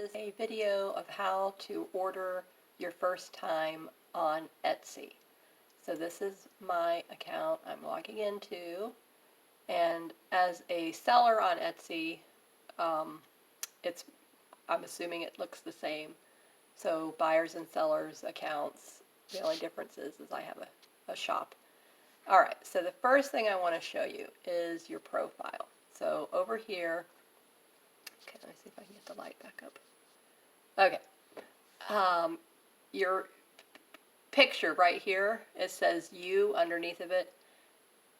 is a video of how to order your first time on Etsy. So this is my account I'm logging into, and as a seller on Etsy, it's I'm assuming it looks the same. So buyers and sellers accounts, the only difference is I have a shop. All right, so the first thing I want to show you is your profile. So over here, okay, let me see if I can get the light back up. Okay, your picture right here, it says you underneath of it.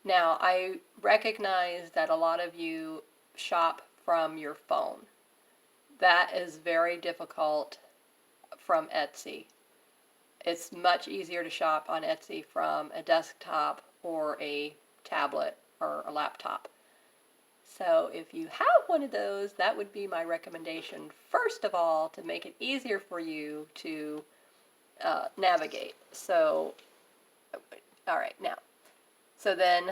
Now, I recognize that a lot of you shop from your phone. That is very difficult from Etsy. It's much easier to shop on Etsy from a desktop or a tablet or a laptop. So if you have one of those, that would be my recommendation, first of all, to make it easier for you to navigate. So, all right, now, so then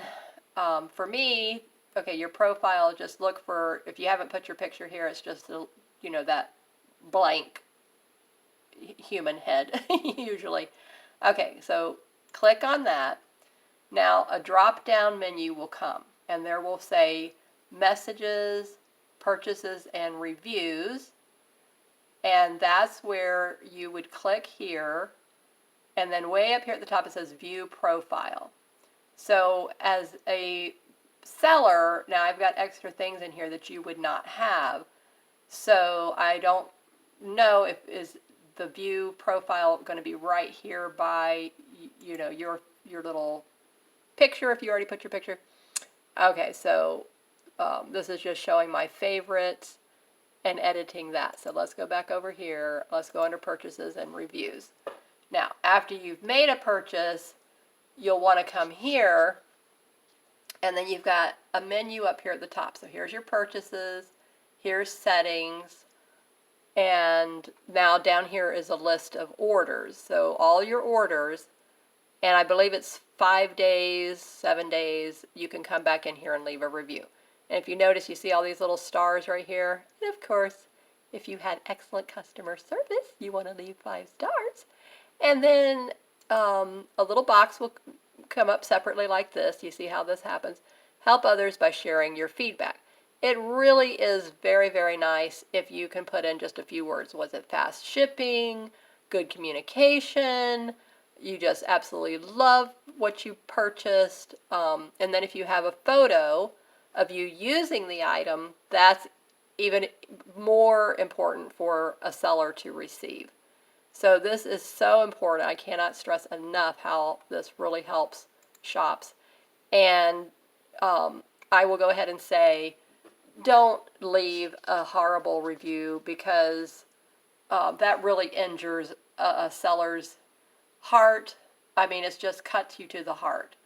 for me, okay, your profile, just look for, if you haven't put your picture here, it's just, that blank human head, usually. Okay, so click on that. Now, a drop-down menu will come, and there will say messages, purchases, and reviews. And that's where you would click here, and then way up here at the top it says view profile. So as a seller, now I've got extra things in here that you would not have. So I don't know if is the view profile going to be right here by your little picture if you already put your picture. Okay, so this is just showing my favorites and editing that. So let's go back over here. Let's go under purchases and reviews. Now, after you've made a purchase, you'll want to come here, and then you've got a menu up here at the top. So here's your purchases, here's settings, and now down here is a list of orders. So all your orders, and I believe it's 5 days, 7 days, you can come back in here and leave a review. And if you notice, you see all these little stars right here. And of course, if you had excellent customer service, you want to leave 5 stars. And then a little box will come up separately like this. You see how this happens. Help others by sharing your feedback. It really is very, very nice if you can put in just a few words. Was it fast shipping? Good communication? You just absolutely love what you purchased. And then if you have a photo of you using the item, that's even more important for a seller to receive. So this is so important. I cannot stress enough how this really helps shops. And I will go ahead and say, don't leave a horrible review, because that really injures a seller's heart. I mean, it just cuts you to the heart.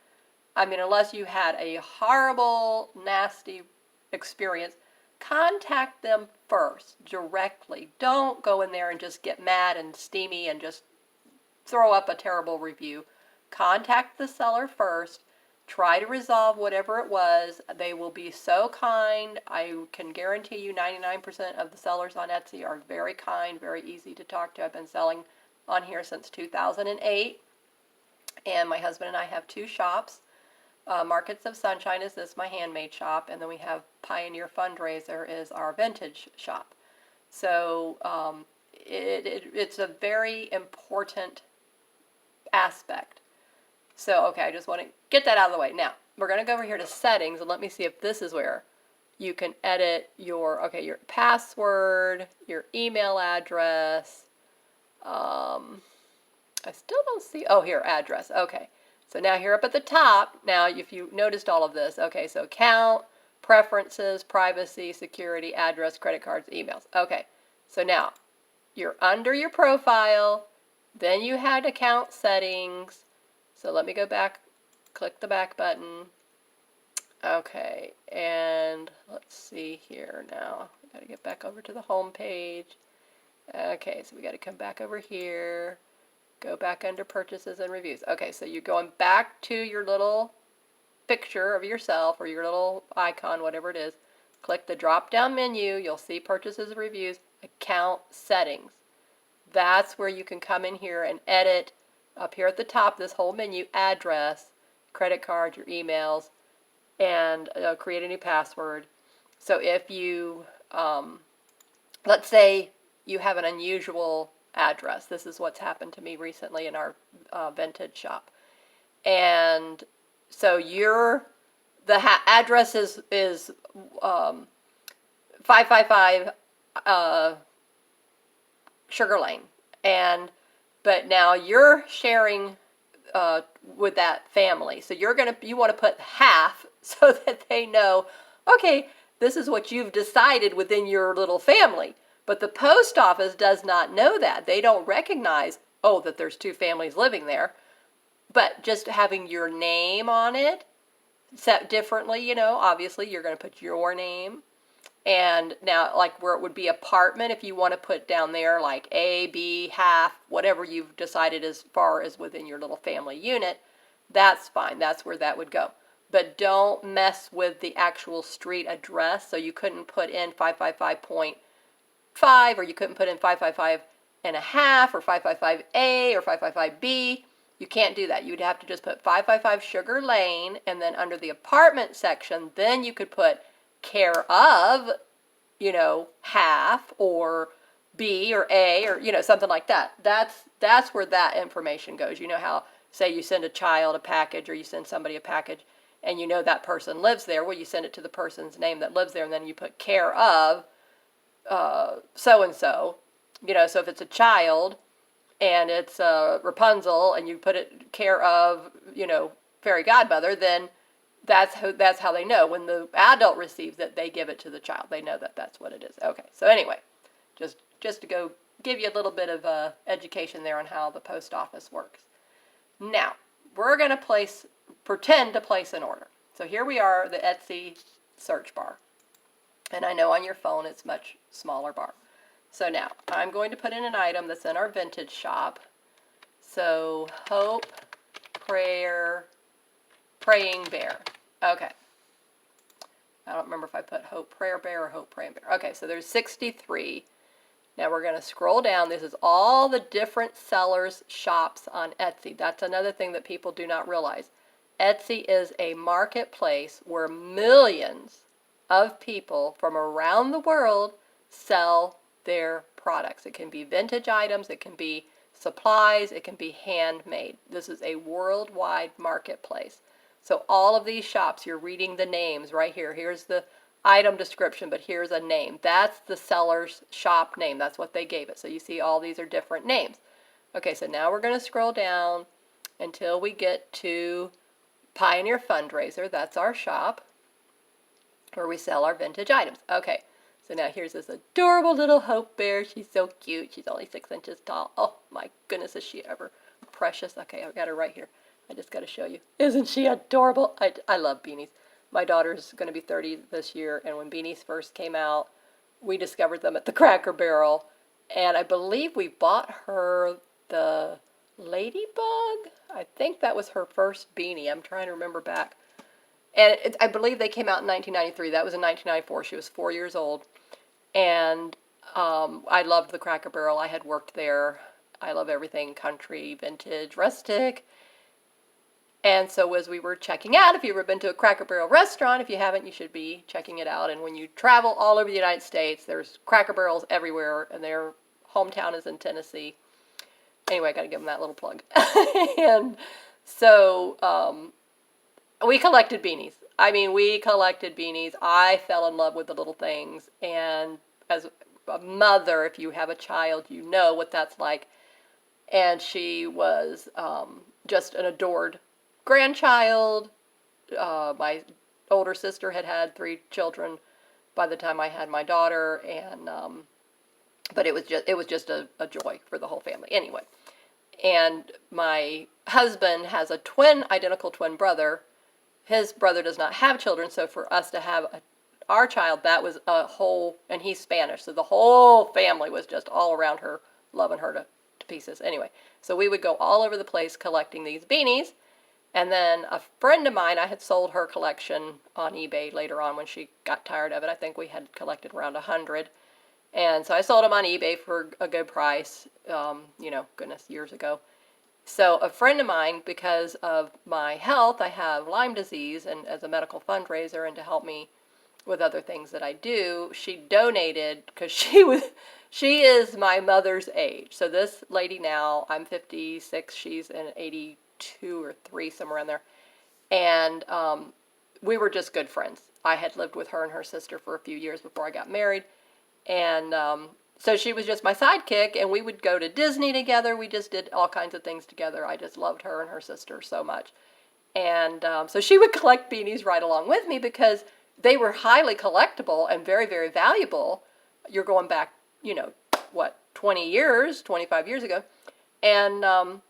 I mean, unless you had a horrible, nasty experience, contact them first, directly. Don't go in there and just get mad and steamy and just throw up a terrible review. Contact the seller first. Try to resolve whatever it was. They will be so kind. I can guarantee you 99% of the sellers on Etsy are very kind, very easy to talk to. I've been selling on here since 2008, and my husband and I have 2 shops. Markets of Sunshine is my handmade shop, and then we have Pioneer Fundraiser is our vintage shop. So it's a very important aspect. So, okay, I just want to get that out of the way. Now, we're going to go over here to settings, and let me see if this is where you can edit your password, your email address. I still don't see, oh, here, address. Okay. So now here up at the top, now if you noticed all of this, okay, so account, preferences, privacy, security, address, credit cards, emails. Okay, so now you're under your profile, then you had account settings. So let me go back, click the back button. Okay, and let's see here now. We got to get back over to the home page. Okay, so we got to come back over here. Go back under purchases and reviews. Okay, so you're going back to your little picture of yourself or your little icon, whatever it is. Click the drop-down menu. You'll see purchases and reviews. account settings. That's where you can come in here and edit up here at the top, this whole menu, address, credit card, your emails, and create a new password. So if you, let's say you have an unusual address. This is what's happened to me recently in our vintage shop. And so the address is 555 Sugar Lane, but now you're sharing with that family, so you want to put half so that they know, okay, this is what you've decided within your little family. But the post office does not know that. They don't recognize, oh, that there's two families living there. But just having your name on it set differently, obviously you're going to put your name. And now, like where it would be apartment, if you want to put down there like A, B, half, whatever you've decided as far as within your little family unit, that's fine. That's where that would go. But don't mess with the actual street address. So you couldn't put in 555.5, or you couldn't put in 555 and a half, or 555A, or 555B. You can't do that. You'd have to just put 555 Sugar Lane, and then under the apartment section, then you could put care of, half, or B or A, or something like that. That's where that information goes. You know how, say you send a child a package, or you send somebody a package, and that person lives there. Well, you send it to the person's name that lives there, and then you put care of so and so. So if it's a child and it's Rapunzel, and you put it care of fairy godmother, then that's how they know. When the adult receives it, they give it to the child. They know that that's what it is. Okay, so anyway, just to go give you a little bit of education there on how the post office works. Now, we're going to pretend to place an order. So here we are, the Etsy search bar. And I know on your phone it's much smaller bar. So now, I'm going to put in an item that's in our vintage shop. So, Hope, Prayer, Praying Bear. Okay. I don't remember if I put Hope Prayer Bear or Hope Praying Bear. Okay, so there's 63. Now we're going to scroll down. This is all the different sellers' shops on Etsy. That's another thing that people do not realize. Etsy is a marketplace where millions of people from around the world sell their products. It can be vintage items, it can be supplies, it can be handmade. This is a worldwide marketplace. So all of these shops, you're reading the names right here. Here's the item description, but here's a name. That's the seller's shop name. That's what they gave it. So you see all these are different names. Okay, so now we're going to scroll down until we get to Pioneer Fundraiser. That's our shop where we sell our vintage items. Okay, so now here's this adorable little Hope Bear. She's so cute. She's only 6 inches tall. Oh my goodness, is she ever precious. Okay, I've got her right here. I just got to show you. Isn't she adorable? I love beanies. My daughter's going to be 30 this year, and when beanies first came out, we discovered them at the Cracker Barrel, and I believe we bought her the Ladybug. I think that was her first beanie. I'm trying to remember back. And I believe they came out in 1993. That was in 1994. She was 4 years old, and I loved the Cracker Barrel. I had worked there. I love everything country, vintage, rustic. And so as we were checking out, if you've ever been to a Cracker Barrel restaurant, if you haven't, you should be checking it out. And when you travel all over the United States, there's Cracker Barrels everywhere, and their hometown is in Tennessee. Anyway, I got to give them that little plug. And so we collected beanies. I mean, we collected beanies. I fell in love with the little things. And as a mother, if you have a child, you know what that's like. And she was just an adored grandchild. My older sister had 3 children by the time I had my daughter, and but it was just a joy for the whole family. Anyway, and my husband has a identical twin brother. His brother does not have children, so for us to have our child, that was a whole, and he's Spanish, so the whole family was just all around her, loving her to pieces. Anyway, so we would go all over the place collecting these beanies. And then a friend of mine, I had sold her collection on eBay later on when she got tired of it. I think we had collected around 100. And so I sold them on eBay for a good price, goodness, years ago. So a friend of mine, because of my health, I have Lyme disease, and as a medical fundraiser and to help me with other things that I do, she donated because she is my mother's age. So this lady now, I'm 56, she's in 82 or 3, somewhere around there. And we were just good friends. I had lived with her and her sister for a few years before I got married. And so she was just my sidekick, and we would go to Disney together. We just did all kinds of things together. I just loved her and her sister so much. And so she would collect beanies right along with me because they were highly collectible and very, very valuable. You're going back, 20 years, 25 years ago. And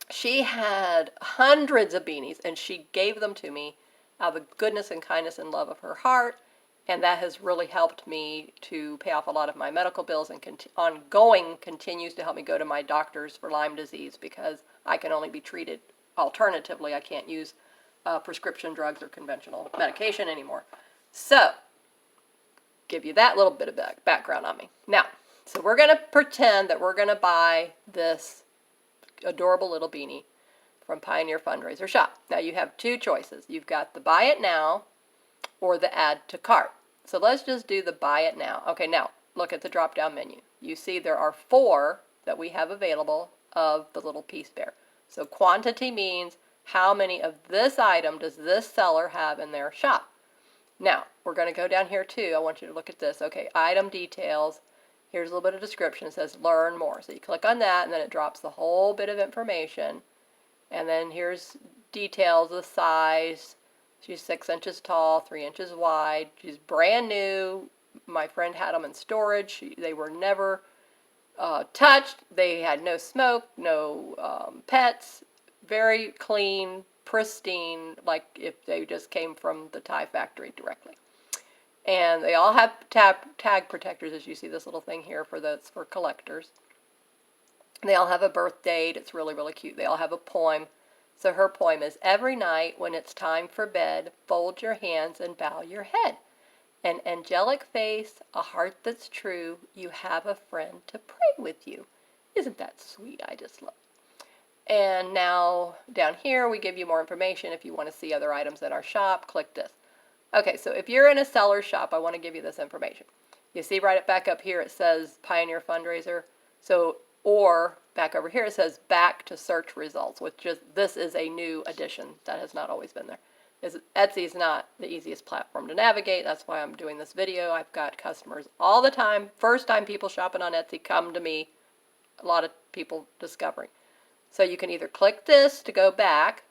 she had hundreds of beanies, and she gave them to me out of the goodness and kindness and love of her heart. And that has really helped me to pay off a lot of my medical bills, and continues to help me go to my doctors for Lyme disease because I can only be treated alternatively. I can't use prescription drugs or conventional medication anymore. So, give you that little bit of background on me. Now, so we're going to pretend that we're going to buy this adorable little beanie from Pioneer Fundraiser Shop. Now, you have two choices. You've got the buy it now or the add to cart. So let's just do the buy it now. Okay, now look at the drop down menu. You see there are 4 that we have available of the little Peace Bear. So quantity means how many of this item does this seller have in their shop. Now, we're going to go down here too. I want you to look at this. Okay, item details. Here's a little bit of description. It says learn more. So you click on that, and then it drops the whole bit of information. And then here's details, the size. She's 6 inches tall, 3 inches wide. She's brand new. My friend had them in storage. They were never touched. They had no smoke, no pets. Very clean, pristine, like if they just came from the tie factory directly. And they all have tag protectors, as you see this little thing here for collectors. They all have a birth date. It's really, really cute. They all have a poem. So her poem is, every night when it's time for bed, fold your hands and bow your head. An angelic face, a heart that's true, you have a friend to pray with you. Isn't that sweet? I just love it. And now down here we give you more information. If you want to see other items in our shop, click this. Okay, so if you're in a seller's shop, I want to give you this information. You see right back up here it says Pioneer Fundraiser. So, or back over here it says back to search results, which this is a new addition that has not always been there. Etsy is not the easiest platform to navigate. That's why I'm doing this video. I've got customers all the time. First time people shopping on Etsy come to me. A lot of people discovering. So you can either click this to go back,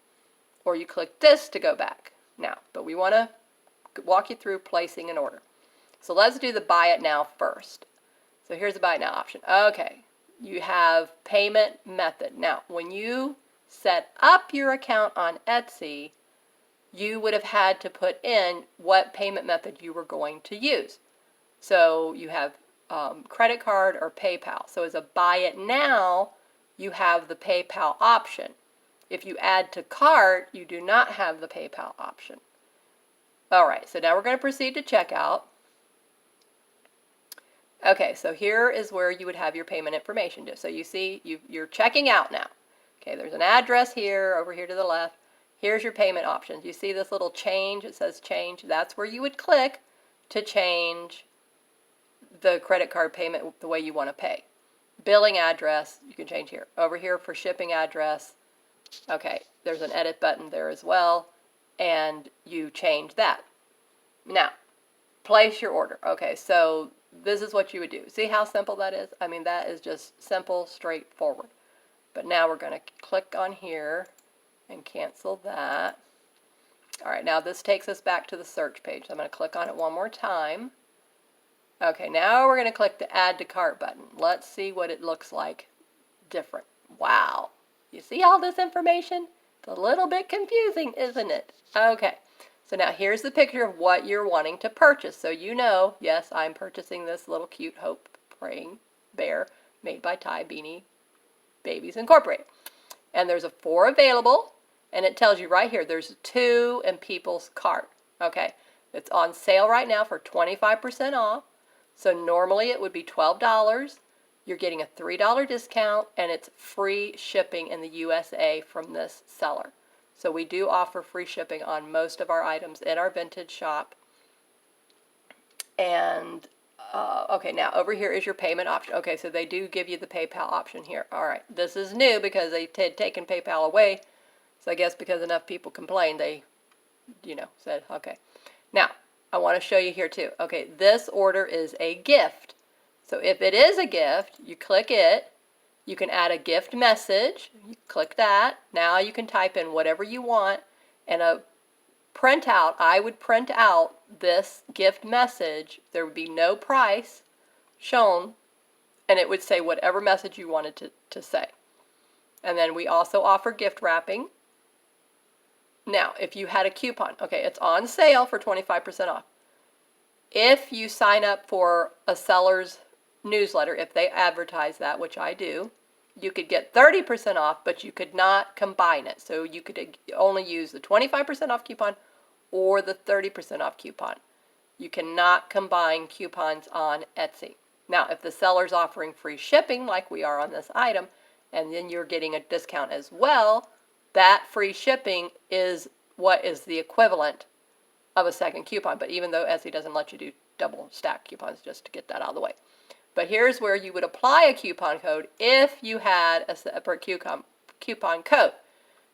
or you click this to go back. Now, but we want to walk you through placing an order. So let's do the buy it now first. So here's the buy it now option. Okay, you have payment method. Now, when you set up your account on Etsy, you would have had to put in what payment method you were going to use. So you have credit card or PayPal. So as a buy it now, you have the PayPal option. If you add to cart, you do not have the PayPal option. All right, so now we're going to proceed to checkout. Okay, so here is where you would have your payment information. So you see you're checking out now. Okay, there's an address here, over here to the left. Here's your payment options. You see this little change? It says change. That's where you would click to change the credit card payment the way you want to pay. Billing address, you can change here. Over here for shipping address, okay, there's an edit button there as well, and you change that. Now, place your order. Okay, so this is what you would do. See how simple that is? I mean, that is just simple, straightforward. But now we're going to click on here and cancel that. All right, now this takes us back to the search page. So I'm going to click on it one more time. Okay, now we're going to click the add to cart button. Let's see what it looks like different. Wow. You see all this information? It's a little bit confusing, isn't it? Okay, so now here's the picture of what you're wanting to purchase. So you know, yes, I'm purchasing this little cute Hope praying bear made by Tie Beanie Babies Incorporated. And there's 4 available, and it tells you right here there's 2 in people's cart. Okay, it's on sale right now for 25% off. So normally it would be $12. You're getting a $3 discount, and it's free shipping in the USA from this seller. So we do offer free shipping on most of our items in our vintage shop. And okay, now over here is your payment option. Okay, so they do give you the PayPal option here. All right, this is new because they had taken PayPal away. So I guess because enough people complained, they, said, okay. Now, I want to show you here too. Okay, this order is a gift. So if it is a gift, you click it. You can add a gift message. You click that. Now you can type in whatever you want, and a printout, I would print out this gift message. There would be no price shown, and it would say whatever message you wanted to say. And then we also offer gift wrapping. Now, if you had a coupon, okay, it's on sale for 25% off. If you sign up for a seller's newsletter, if they advertise that, which I do, you could get 30% off, but you could not combine it. So you could only use the 25% off coupon or the 30% off coupon. You cannot combine coupons on Etsy. Now, if the seller's offering free shipping, like we are on this item, and then you're getting a discount as well, that free shipping is what is the equivalent of a second coupon. But even though Etsy doesn't let you do double stack coupons, just to get that out of the way. But here's where you would apply a coupon code if you had a separate coupon code.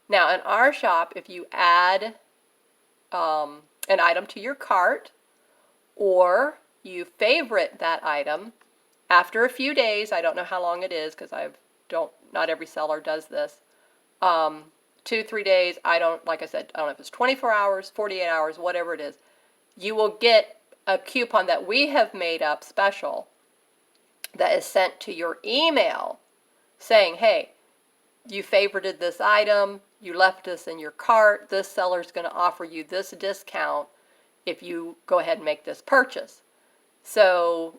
Now, in our shop, if you add an item to your cart, or you favorite that item, after a few days, I don't know how long it is because not every seller does this, 2-3 days, like I said, I don't know if it's 24 hours, 48 hours, whatever it is, you will get a coupon that we have made up special that is sent to your email saying, hey, you favorited this item, you left this in your cart, this seller's going to offer you this discount if you go ahead and make this purchase. So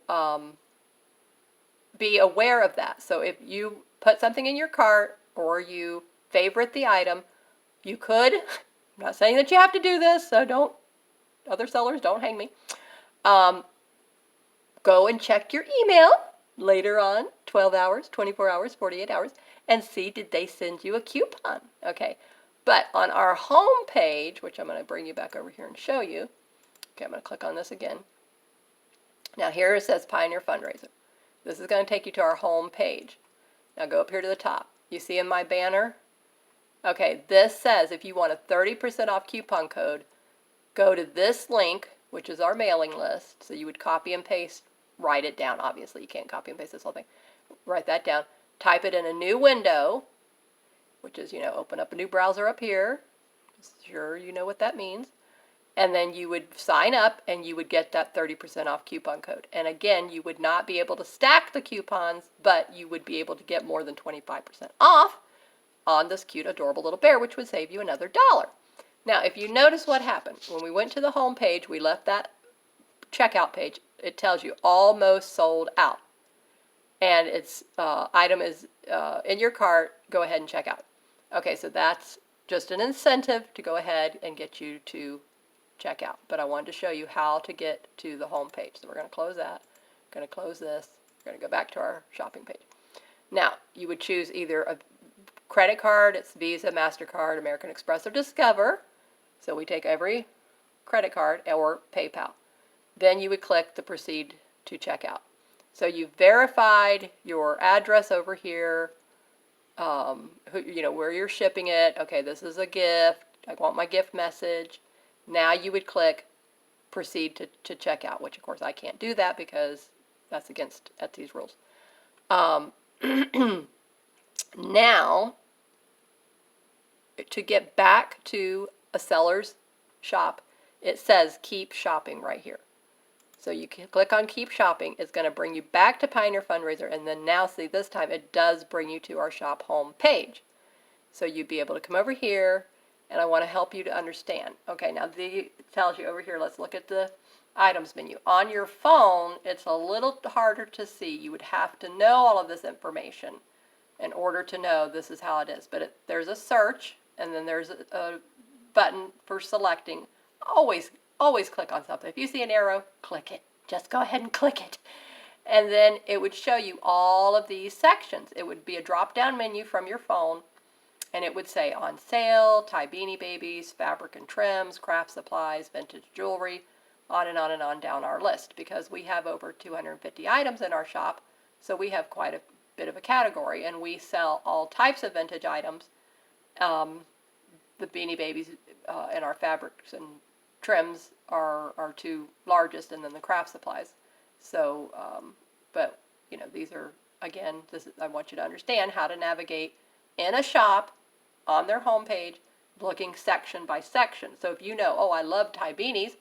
be aware of that. So if you put something in your cart or you favorite the item, you could, I'm not saying that you have to do this, so other sellers don't hang me, go and check your email later on, 12 hours, 24 hours, 48 hours, and see did they send you a coupon. Okay, but on our home page, which I'm going to bring you back over here and show you, okay, I'm going to click on this again. Now here it says Pioneer Fundraiser. This is going to take you to our home page. Now go up here to the top. You see in my banner? Okay, this says if you want a 30% off coupon code, go to this link, which is our mailing list. So you would copy and paste, write it down. Obviously, you can't copy and paste this whole thing. Write that down. Type it in a new window, which is, open up a new browser up here. Sure, you know what that means. And then you would sign up and you would get that 30% off coupon code. And again, you would not be able to stack the coupons, but you would be able to get more than 25% off on this cute, adorable little bear, which would save you another $1. Now, if you notice what happened, when we went to the home page, we left that checkout page. It tells you almost sold out. And its item is in your cart. Go ahead and check out. Okay, so that's just an incentive to go ahead and get you to check out. But I wanted to show you how to get to the home page. So we're going to close that. Going to close this. We're going to go back to our shopping page. Now, you would choose either a credit card. It's Visa, MasterCard, American Express, or Discover. So we take every credit card, or PayPal. Then you would click the proceed to checkout. So you've verified your address over here, where you're shipping it. Okay, this is a gift. I want my gift message. Now you would click proceed to checkout, which of course I can't do that because that's against Etsy's rules. Now, to get back to a seller's shop, it says keep shopping right here. So you can click on keep shopping. It's going to bring you back to Pioneer Fundraiser, and then now see this time it does bring you to our shop home page. So you'd be able to come over here, and I want to help you to understand. Okay, now it tells you over here, let's look at the items menu. On your phone, it's a little harder to see. You would have to know all of this information in order to know this is how it is. But there's a search, and then there's a button for selecting. Always click on something. If you see an arrow, click it. just go ahead and click it. And then it would show you all of these sections. It would be a drop-down menu from your phone, and it would say on sale, Ty Beanie Babies, fabric and trims, craft supplies, vintage jewelry, on and on and on down our list, because we have over 250 items in our shop, so we have quite a bit of a category, and we sell all types of vintage items. The Beanie Babies and our fabrics and trims are our two largest, and then the craft supplies. So, but these are, again, I want you to understand how to navigate in a shop on their homepage, looking section by section. So if oh, I love Ty Beanies,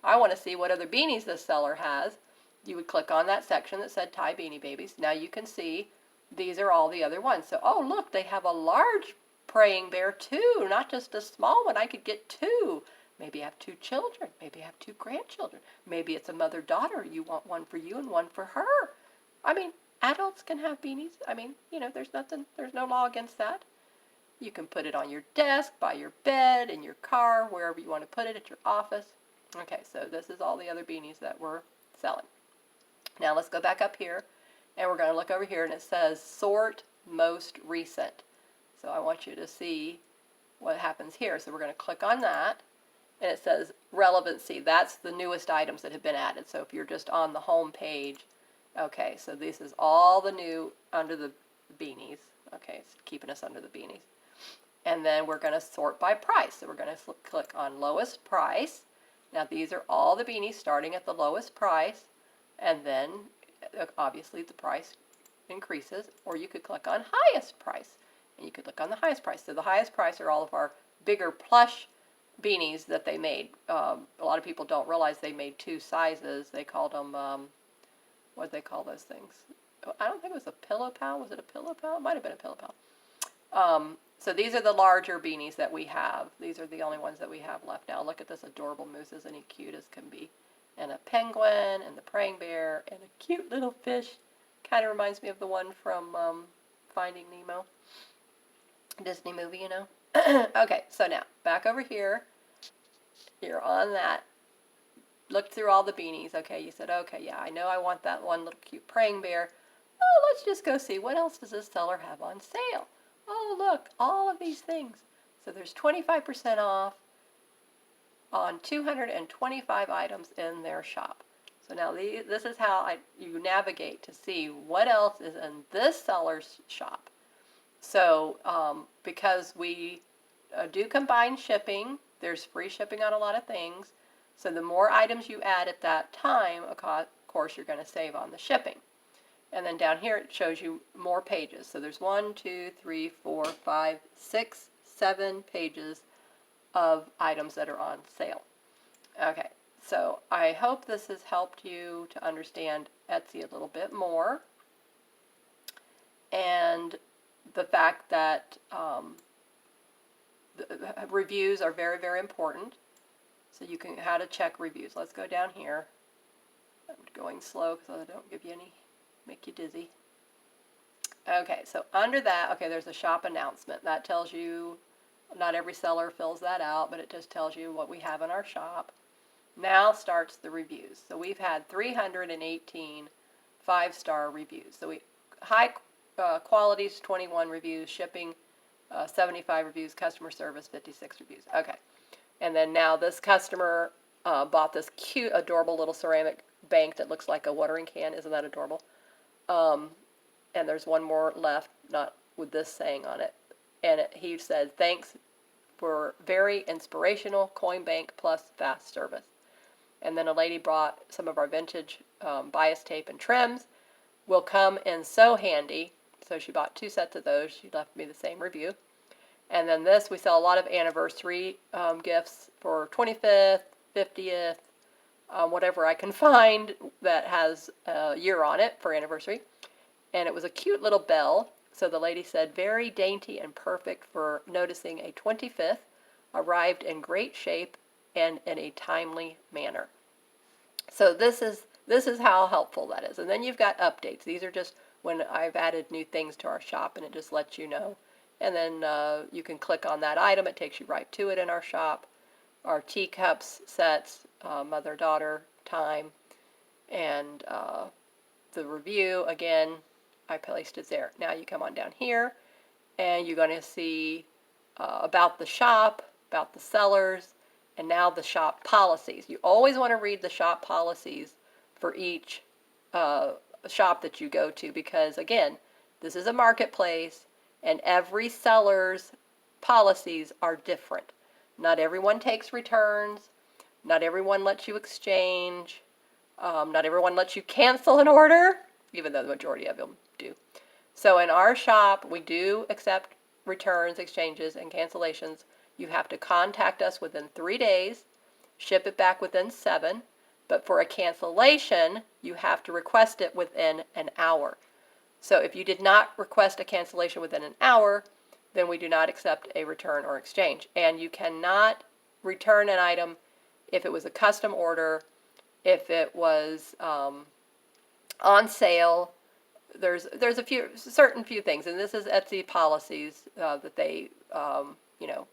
I want to see what other beanies this seller has, you would click on that section that said Ty Beanie Babies. Now you can see these are all the other ones. So, oh, look, they have a large praying bear too, not just a small one. I could get two. Maybe I have two children. Maybe I have two grandchildren. Maybe it's a mother-daughter. You want one for you and one for her. I mean, adults can have beanies. I mean, there's no law against that. You can put it on your desk, by your bed, in your car, wherever you want to put it, at your office. Okay, so this is all the other beanies that we're selling. Now let's go back up here, and we're going to look over here, and it says sort most recent. So I want you to see what happens here. So we're going to click on that, and it says relevancy. That's the newest items that have been added. So if you're just on the home page, okay, so this is all the new under the beanies. Okay, it's keeping us under the beanies. And then we're going to sort by price. So we're going to click on lowest price. Now these are all the beanies starting at the lowest price, and then obviously the price increases, or you could click on highest price, and you could click on the highest price. So the highest price are all of our bigger plush beanies that they made. A lot of people don't realize they made two sizes. They called them, what did they call those things? I don't think it was a Pillow Pal. Was it a Pillow Pal? It might have been a Pillow Pal. So these are the larger beanies that we have. These are the only ones that we have left now. Look at this adorable moose, isn't he cute as can be? And a penguin, and the praying bear, and a cute little fish. Kind of reminds me of the one from Finding Nemo. Disney movie, Okay, so now, back over here. You're on that. Look through all the beanies. Okay, you said, okay, yeah, I know I want that one little cute praying bear. Oh, let's just go see what else does this seller have on sale. Oh, look, all of these things. So there's 25% off on 225 items in their shop. So now this is how you navigate to see what else is in this seller's shop. So because we do combine shipping, there's free shipping on a lot of things. So the more items you add at that time, of course, you're going to save on the shipping. And then down here it shows you more pages. So there's 1, 2, 3, 4, 5, 6, 7 pages of items that are on sale. Okay, so I hope this has helped you to understand Etsy a little bit more. And the fact that the reviews are very, very important. So you can, how to check reviews. Let's go down here. I'm going slow because I don't give you any, make you dizzy. Okay, so under that, okay, there's a shop announcement. That tells you, not every seller fills that out, but it just tells you what we have in our shop. Now starts the reviews. So we've had 318 5-star reviews. So high qualities, 21 reviews, shipping, 75 reviews, customer service, 56 reviews. Okay. And then now this customer bought this cute, adorable little ceramic bank that looks like a watering can. Isn't that adorable? And there's one more left, not with this saying on it. And he said, thanks for very inspirational coin bank plus fast service. And then a lady brought some of our vintage bias tape and trims. Will come in so handy. So she bought 2 sets of those. She left me the same review. And then this, we sell a lot of anniversary gifts for 25th, 50th, whatever I can find that has a year on it for anniversary. And it was a cute little bell. So the lady said, very dainty and perfect for noticing a 25th, arrived in great shape and in a timely manner. So this is how helpful that is. And then you've got updates. These are just when I've added new things to our shop, and it just lets you know. And then you can click on that item. It takes you right to it in our shop. Our teacups, sets, mother-daughter, time. And the review, again, I placed it there. Now you come on down here, and you're going to see about the shop, about the sellers, and now the shop policies. You always want to read the shop policies for each shop that you go to, because again, this is a marketplace and every seller's policies are different. Not everyone takes returns. Not everyone lets you exchange. Not everyone lets you cancel an order, even though the majority of them do. So in our shop, we do accept returns, exchanges, and cancellations. You have to contact us within 3 days, ship it back within 7, but for a cancellation, you have to request it within an hour. So if you did not request a cancellation within an hour, then we do not accept a return or exchange. And you cannot return an item if it was a custom order, if it was on sale. There's a certain few things, and this is Etsy policies that they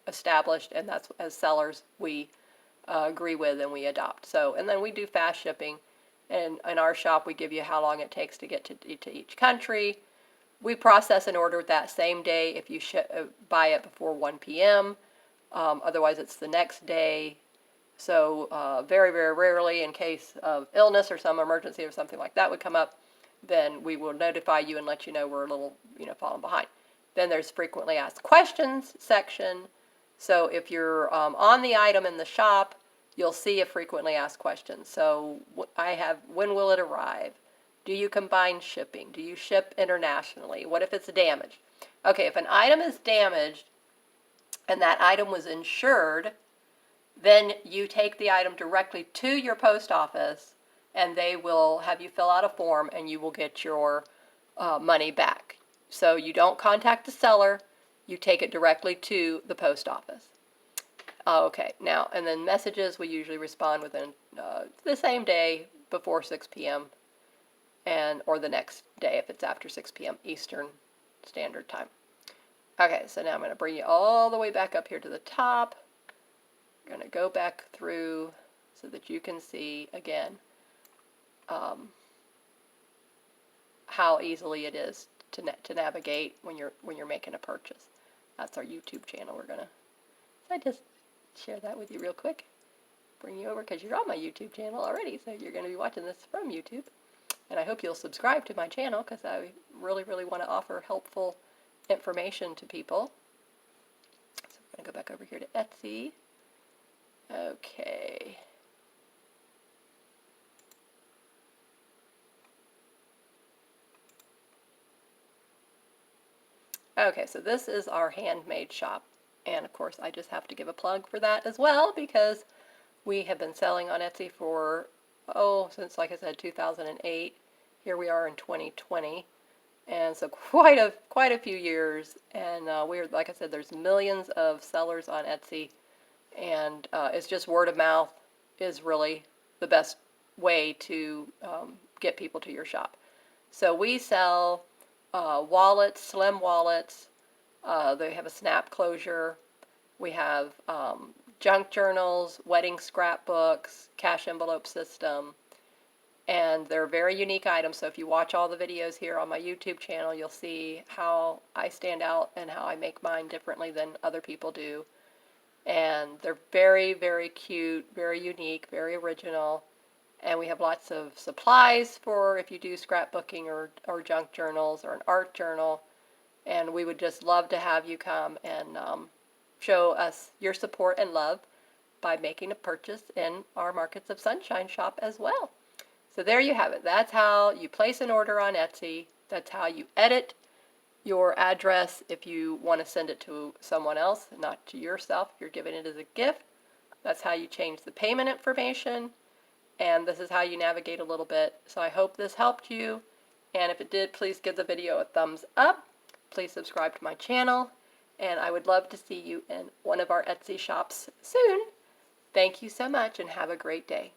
established, and that's, as sellers, we agree with and we adopt. So, and then we do fast shipping, and in our shop we give you how long it takes to get to each country. We process an order that same day if you buy it before 1 p.m. Otherwise it's the next day. So very, very rarely, in case of illness or some emergency or something like that would come up, then we will notify you and let you know we're a little, falling behind. Then there's frequently asked questions section. So if you're on the item in the shop, you'll see a frequently asked questions. So I have, when will it arrive? Do you combine shipping? Do you ship internationally? What if it's damaged? Okay, if an item is damaged and that item was insured, then you take the item directly to your post office and they will have you fill out a form and you will get your money back. So you don't contact the seller, you take it directly to the post office. Okay, now, and then messages, we usually respond within the same day before 6 p.m. or the next day if it's after 6 p.m. Eastern Standard Time. Okay, so now I'm going to bring you all the way back up here to the top. I'm going to go back through so that you can see again how easily it is to navigate when you're making a purchase. That's our YouTube channel. I just share that with you real quick. Bring you over because you're on my YouTube channel already, so you're going to be watching this from YouTube. And I hope you'll subscribe to my channel because I really, really want to offer helpful information to people. So I'm going to go back over here to Etsy. Okay. Okay, so this is our handmade shop. And of course, I just have to give a plug for that as well because we have been selling on Etsy for, since, like I said, 2008. Here we are in 2020. And so quite a few years. And we're, like I said, there's millions of sellers on Etsy. And it's just word of mouth is really the best way to get people to your shop. So we sell wallets, slim wallets. They have a snap closure. We have junk journals, wedding scrapbooks, cash envelope system. And they're very unique items. So if you watch all the videos here on my YouTube channel, you'll see how I stand out and how I make mine differently than other people do. And they're very, very cute, very unique, very original. And we have lots of supplies for if you do scrapbooking or junk journals or an art journal. And we would just love to have you come and show us your support and love by making a purchase in our Markets of Sunshine shop as well. So there you have it. That's how you place an order on Etsy. That's how you edit your address if you want to send it to someone else, not to yourself. You're giving it as a gift. That's how you change the payment information. And this is how you navigate a little bit. So I hope this helped you. And if it did, please give the video a thumbs up. Please subscribe to my channel. And I would love to see you in one of our Etsy shops soon. Thank you so much and have a great day.